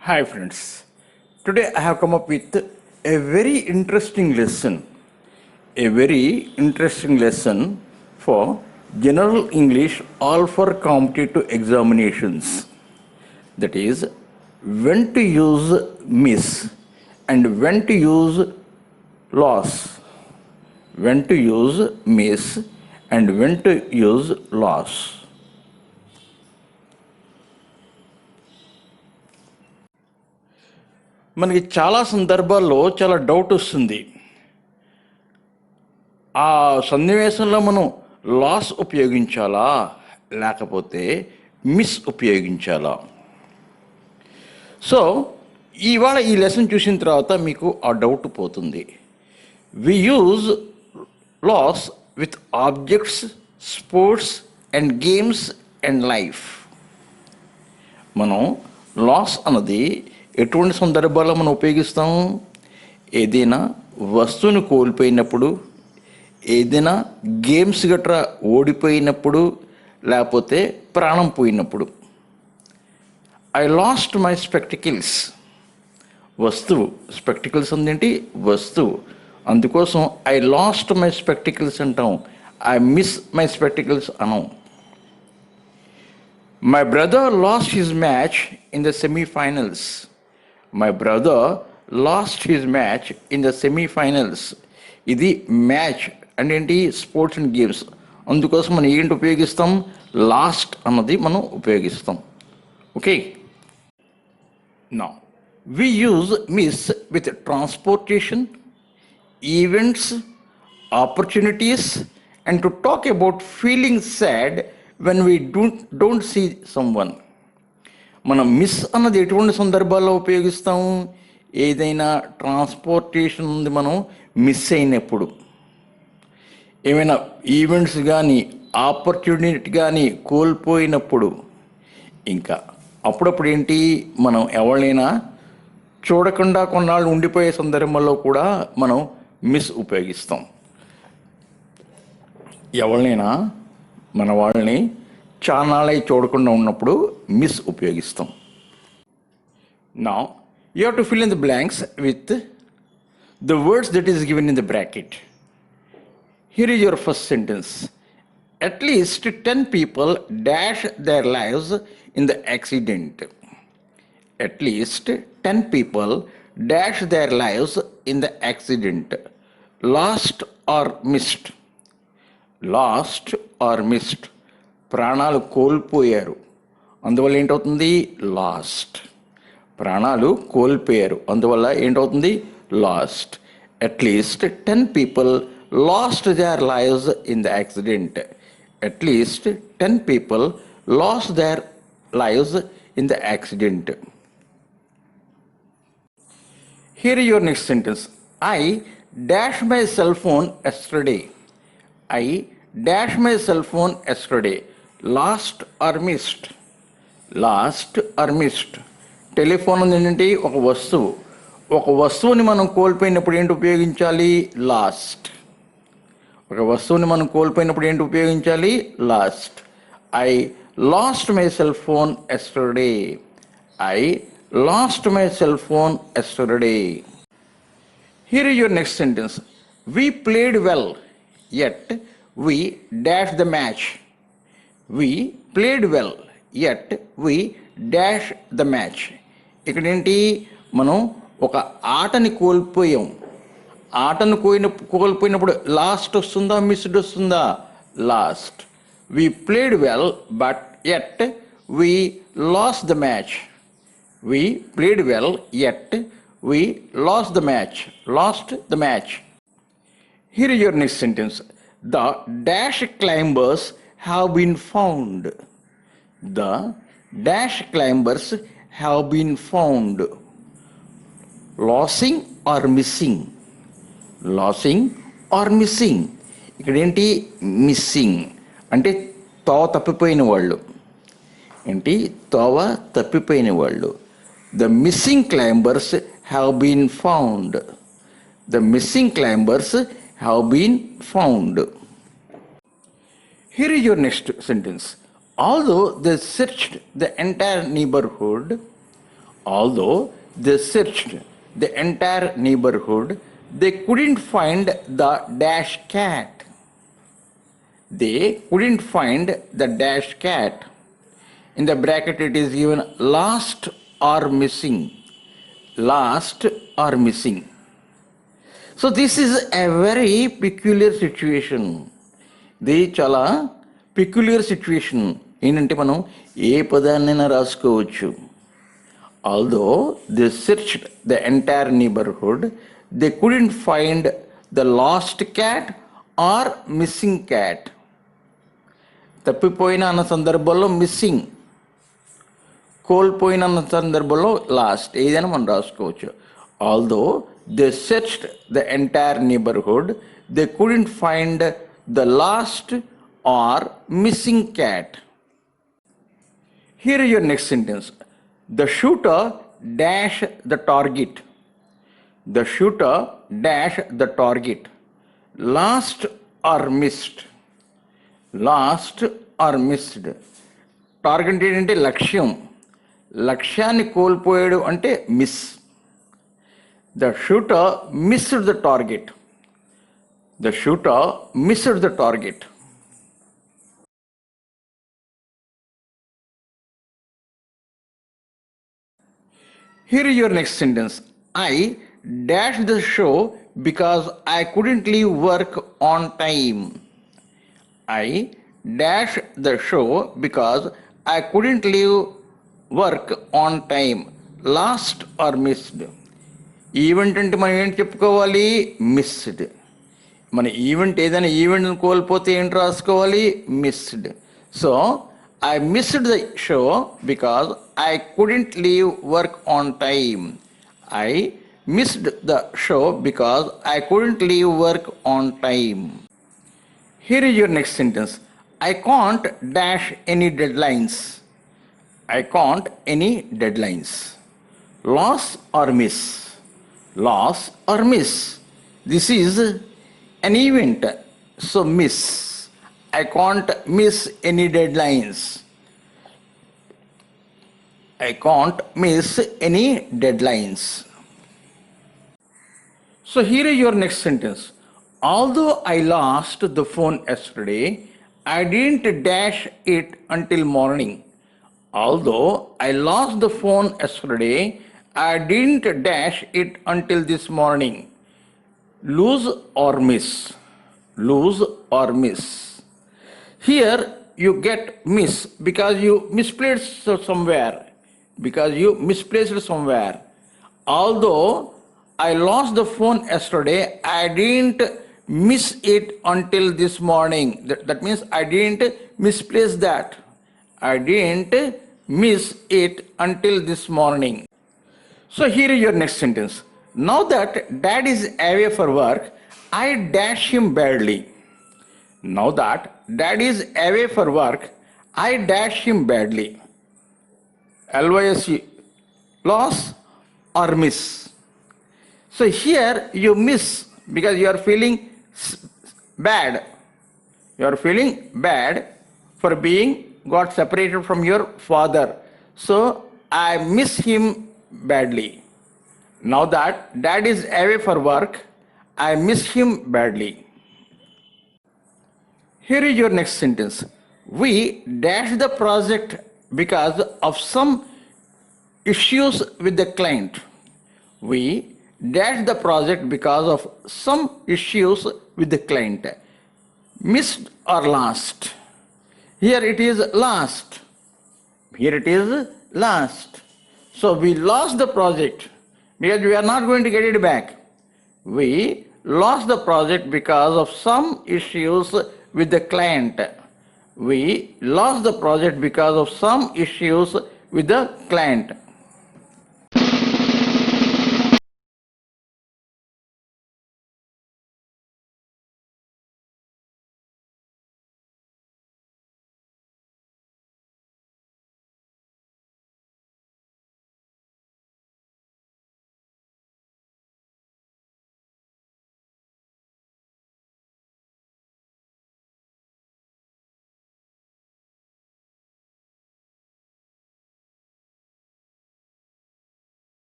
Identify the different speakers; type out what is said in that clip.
Speaker 1: Hi friends, today I have come up with a very interesting lesson. A very interesting lesson for General English all for competitive examinations. That is, when to use miss and when to use loss. When to use miss and when to use loss. మనకి చాలా సందర్భాల్లో చాలా doubt వస్తుంది. ఆ సన్నివేశంలో మనం loss ఉపయోగించాలా లేకపోతే మిస్ ఉపయోగించాలా? సో ఇవాళ ఈ లెసన్ చూసిన తర్వాత మీకు ఆ డౌట్ పోతుంది. We use loss with objects, sports and games and life. మనం లాస్ అన్నది ఎటువంటి సందర్భాల్లో మనం ఉపయోగిస్తాం? ఏదైనా వస్తువుని కోల్పోయినప్పుడు, ఏదైనా గేమ్స్ గట్రా ఓడిపోయినప్పుడు, లేకపోతే ప్రాణం పోయినప్పుడు. I lost my spectacles. వస్తువు, స్పెక్టికల్స్ అందేంటి? వస్తువు. అందుకోసం ఐ లాస్ట్ మై స్పెక్టికల్స్ అంటాం, ఐ మిస్ మై స్పెక్టికల్స్ అనం. My brother lost his match in the semi-finals. My brother lost his match in the semi-finals. ఇది మ్యాచ్ అంటే ఏంటి? Sports and games. అందుకోసం మనం ఏంటి ఉపయోగిస్తాం? లాస్ట్ అన్నది మనం ఉపయోగిస్తాం. Okay, now we use miss with transportation, events, opportunities and to talk about feeling sad when we don't see someone. మనం మిస్ అన్నది ఎటువంటి సందర్భాల్లో ఉపయోగిస్తాం? ఏదైనా ట్రాన్స్పోర్టేషన్ ఉంది మనం మిస్ అయినప్పుడు, ఏమైనా ఈవెంట్స్ కానీ ఆపర్చునిటీ కానీ కోల్పోయినప్పుడు, ఇంకా అప్పుడప్పుడు ఏంటి మనం ఎవరినైనా చూడకుండా కొన్నాళ్ళు ఉండిపోయే సందర్భంలో కూడా మనం మిస్ ఉపయోగిస్తాం. ఎవరినైనా మన వాళ్ళని చాలానాళ్ళై చూడకుండా ఉన్నప్పుడు మిస్ ఉపయోగిస్తాం. Now you have to fill in the blanks with the words that is given in the bracket. Here is your first sentence. At least 10 people dash their lives in the accident. At least 10 people dash their lives in the accident. Lost or missed. Lost or missed. ప్రాణాలు కోల్పోయారు, అందువల్ల ఏంటవుతుంది? Lost. ప్రాణాలు కోల్పోయారు, అందువల్ల ఏంటవుతుంది? Lost. At least 10 people lost their lives in the accident. At least 10 people lost their lives in the accident. Here your next sentence. I dash my cell phone yesterday. I dashed my cell phone yesterday. Lost or missed. Lost or missed. Telephone ఏంటంటే ఒక వస్తువు. ఒక వస్తువుని మనం కోల్పోయినప్పుడు ఏంటి ఉపయోగించాలి? Last. ఒక వస్తువుని మనం కోల్పోయినప్పుడు ఏంటి ఉపయోగించాలి? Last. I lost my cell phone yesterday. I lost my cell phone yesterday. Here is your next sentence. We played well, yet we dashed the match. We played well, yet we dashed the match. ఇక్కడ ఏంటి? మనం ఒక ఆటని కోల్పోయాం. ఆటను కోల్పోయినప్పుడు last వస్తుందా, missed వస్తుందా? Last. We played well, but yet we lost the match. We played well, yet we lost the match. Lost the match. Here is your next sentence. The dash climbers have been found. The dash climbers have been found. Losing or missing. Losing or missing. ఇక్కడ ఏంటి? Missing అంటే తోవ తప్పిపోయిన వాళ్ళు. ఏంటి? తోవ తప్పిపోయిన వాళ్ళు. The missing climbers have been found. The missing climbers have been found. Here is your next sentence. Although they searched the entire neighborhood, Although they searched the entire neighborhood, they couldn't find the dash cat. They couldn't find the dash cat. In the bracket it is given lost or missing. Lost or missing. So this is a very peculiar situation. ఇది చాలా peculiar situation. ఏంటంటే మనం ఏ పదాన్నైనా రాసుకోవచ్చు. Although they searched the entire neighborhood, they couldn't find the lost cat or missing cat. తప్పిపోయిన అన్న సందర్భంలో missing, కోల్పోయిన అన్న సందర్భంలో లాస్ట్, ఏదైనా మనం రాసుకోవచ్చు. Although they searched the entire neighbourhood, they couldn't find the lost or missing cat. Here your next sentence. The shooter dash the target. The shooter dash the target. Lost or missed. Lost or missed. Target ఏంటంటే లక్ష్యం. లక్ష్యాన్ని కోల్పోయాడు అంటే miss. The shooter missed the target. The shooter missed the target. Here is your next sentence. I dashed the show because I couldn't leave work on time. I dashed the show because I couldn't leave work on time. Lost or missed. Event అంటే మనం ఏంటి చెప్పుకోవాలి? Missed. మన event ఏదైనా ఈవెంట్ని కోల్పోతే ఏంటి రాసుకోవాలి? Missed. So I missed the show because I couldn't leave work on time. I missed the show because I couldn't leave work on time. Here is your next sentence. I can't dash any deadlines. I can't any deadlines. Loss or miss. Loss or miss. This is an event, so miss. I can't miss any deadlines. I can't miss any deadlines. So here is your next sentence. Although I lost the phone yesterday, I didn't dash it until morning. Although I lost the phone yesterday, I didn't dash it until this morning. Lose or miss. Lose or miss. Here you get miss because you misplaced somewhere. Because you misplaced somewhere. Although I lost the phone yesterday, I didn't miss it until this morning. That means I didn't misplace that. I didn't miss it until this morning. So here is your next sentence. Now that dad is away for work, I dash him badly. Now that dad is away for work, I dash him badly. LYS, loss or miss. So here you miss because you are feeling bad. You are feeling bad for being got separated from your father. So I miss him badly. Now that dad is away for work, I miss him badly. Here is your next sentence. We dashed the project because of some issues with the client. We dashed the project because of some issues with the client. Missed or lost? Here it is lost. Here it is lost. So we lost the project because we are not going to get it back. We lost the project because of some issues with the client. We lost the project because of some issues with the client.